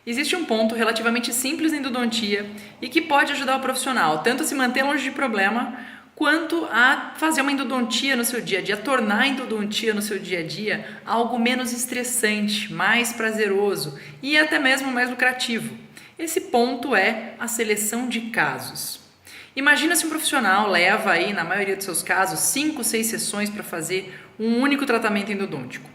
Existe um ponto relativamente simples em endodontia e que pode ajudar o profissional tanto a se manter longe de problema, quanto a fazer uma endodontia no seu dia a dia, tornar a endodontia no seu dia a dia algo menos estressante, mais prazeroso e até mesmo mais lucrativo. Esse ponto é a seleção de casos. Imagina se um profissional leva aí, na maioria dos seus casos, 5, 6 sessões para fazer um único tratamento endodôntico.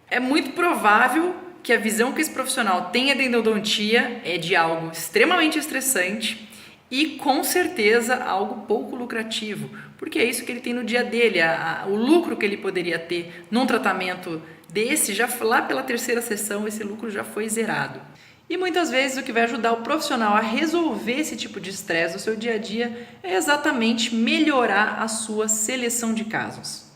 É muito provável que a visão que esse profissional tenha de endodontia é de algo extremamente estressante e com certeza algo pouco lucrativo, porque é isso que ele tem no dia dele, o lucro que ele poderia ter num tratamento desse, já lá pela terceira sessão esse lucro já foi zerado. E muitas vezes o que vai ajudar o profissional a resolver esse tipo de estresse no seu dia a dia é exatamente melhorar a sua seleção de casos.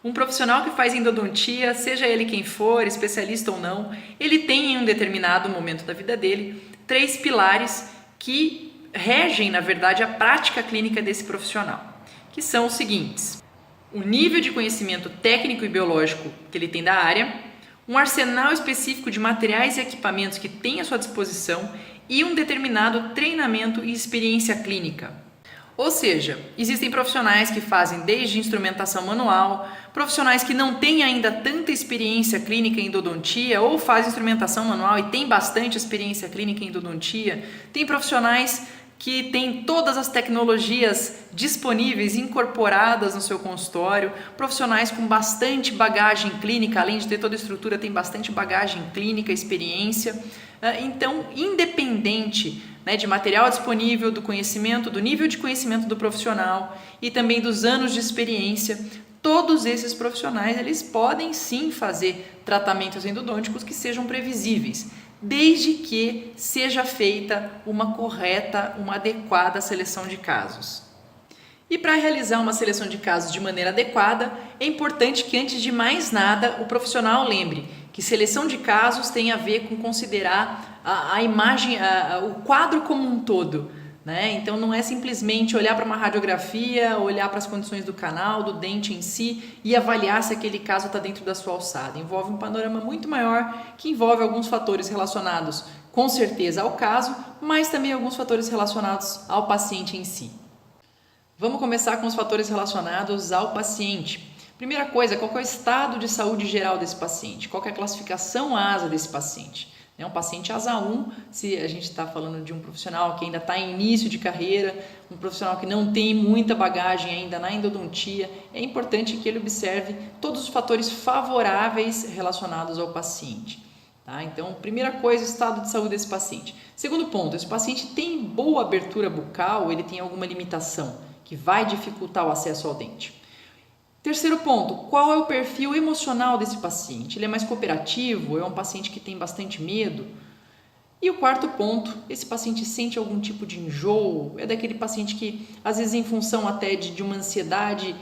Um profissional que faz endodontia, seja ele quem for, especialista ou não, ele tem em um determinado momento da vida dele 3 pilares que regem, na verdade, a prática clínica desse profissional, que são os seguintes: o nível de conhecimento técnico e biológico que ele tem da área, um arsenal específico de materiais e equipamentos que tem à sua disposição e um determinado treinamento e experiência clínica. Ou seja, existem profissionais que fazem desde instrumentação manual, profissionais que não têm ainda tanta experiência clínica em endodontia ou fazem instrumentação manual e têm bastante experiência clínica em endodontia, tem profissionais que têm todas as tecnologias disponíveis, incorporadas no seu consultório, profissionais com bastante bagagem clínica, além de ter toda a estrutura, tem bastante bagagem clínica, experiência. Então, independente de material disponível, do conhecimento, do nível de conhecimento do profissional e também dos anos de experiência, todos esses profissionais eles podem sim fazer tratamentos endodônticos que sejam previsíveis, desde que seja feita uma correta, uma adequada seleção de casos. E para realizar uma seleção de casos de maneira adequada, é importante que antes de mais nada o profissional lembre que seleção de casos tem a ver com considerar a imagem, o quadro como um todo, né? Então não é simplesmente olhar para uma radiografia, olhar para as condições do canal, do dente em si e avaliar se aquele caso está dentro da sua alçada. Envolve um panorama muito maior que envolve alguns fatores relacionados com certeza ao caso, mas também alguns fatores relacionados ao paciente em si. Vamos começar com os fatores relacionados ao paciente. Primeira coisa, qual é o estado de saúde geral desse paciente? Qual é a classificação ASA desse paciente? É um paciente ASA 1, se a gente está falando de um profissional que ainda está em início de carreira, um profissional que não tem muita bagagem ainda na endodontia, é importante que ele observe todos os fatores favoráveis relacionados ao paciente. Tá? Então, primeira coisa, estado de saúde desse paciente. Segundo ponto, esse paciente tem boa abertura bucal ou ele tem alguma limitação que vai dificultar o acesso ao dente? Terceiro ponto, qual é o perfil emocional desse paciente? Ele é mais cooperativo? É um paciente que tem bastante medo? E o quarto ponto, esse paciente sente algum tipo de enjoo? É daquele paciente que, às vezes, em função até de uma ansiedade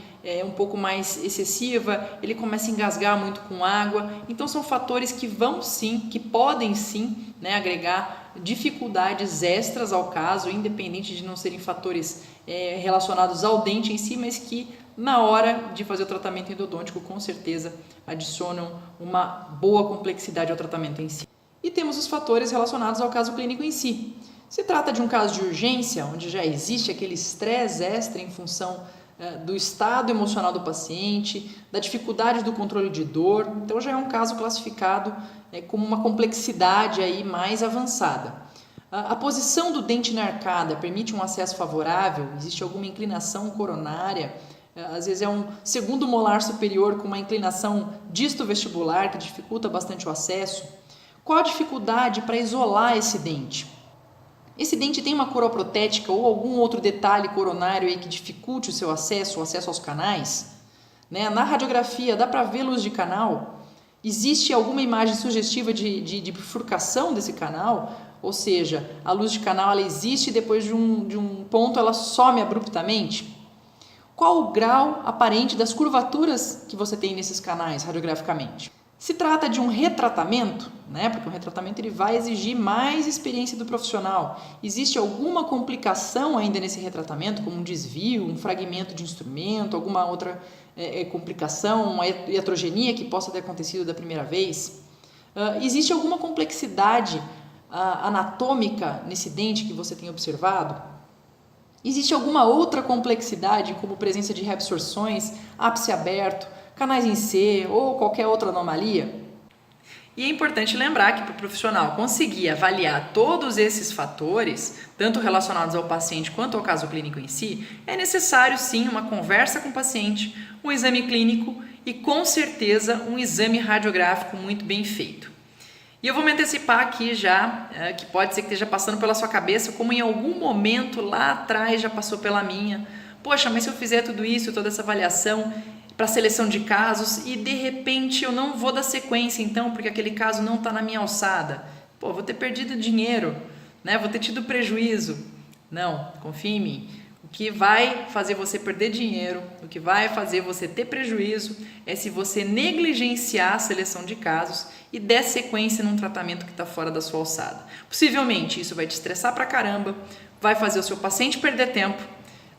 um pouco mais excessiva, ele começa a engasgar muito com água. Então, são fatores que vão sim, que podem sim, agregar dificuldades extras ao caso, independente de não serem fatores relacionados ao dente em si, mas que na hora de fazer o tratamento endodôntico, com certeza, adicionam uma boa complexidade ao tratamento em si. E temos os fatores relacionados ao caso clínico em si. Se trata de um caso de urgência, onde já existe aquele estresse extra em função do estado emocional do paciente, da dificuldade do controle de dor, então já é um caso classificado como uma complexidade aí mais avançada. A posição do dente na arcada permite um acesso favorável? Existe alguma inclinação coronária? Às vezes é um segundo molar superior com uma inclinação disto-vestibular que dificulta bastante o acesso. Qual a dificuldade para isolar esse dente? Esse dente tem uma coroprotética ou algum outro detalhe coronário aí que dificulte o seu acesso, o acesso aos canais? Na radiografia, dá para ver luz de canal? Existe alguma imagem sugestiva de bifurcação desse canal? Ou seja, a luz de canal ela existe e depois de um ponto ela some abruptamente? Qual o grau aparente das curvaturas que você tem nesses canais radiograficamente? Se trata de um retratamento, porque o retratamento ele vai exigir mais experiência do profissional. Existe alguma complicação ainda nesse retratamento, como um desvio, um fragmento de instrumento, alguma outra complicação, uma iatrogenia que possa ter acontecido da primeira vez? Existe alguma complexidade anatômica nesse dente que você tem observado? Existe alguma outra complexidade, como presença de reabsorções, ápice aberto, canais em C ou qualquer outra anomalia? E é importante lembrar que para o profissional conseguir avaliar todos esses fatores, tanto relacionados ao paciente quanto ao caso clínico em si, é necessário sim uma conversa com o paciente, um exame clínico e com certeza um exame radiográfico muito bem feito. E eu vou me antecipar aqui já, que pode ser que esteja passando pela sua cabeça, como em algum momento lá atrás já passou pela minha. Poxa, mas se eu fizer tudo isso, toda essa avaliação para seleção de casos e de repente eu não vou dar sequência então, porque aquele caso não está na minha alçada. Pô, vou ter perdido dinheiro, né? Vou ter tido prejuízo. Não, confia em mim. O que vai fazer você perder dinheiro, o que vai fazer você ter prejuízo é se você negligenciar a seleção de casos e der sequência num tratamento que está fora da sua alçada. Possivelmente isso vai te estressar pra caramba, vai fazer o seu paciente perder tempo,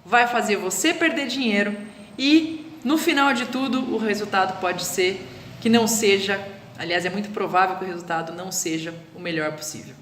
vai fazer você perder dinheiro e no final de tudo, o resultado pode ser que não seja, aliás, é muito provável que o resultado não seja o melhor possível.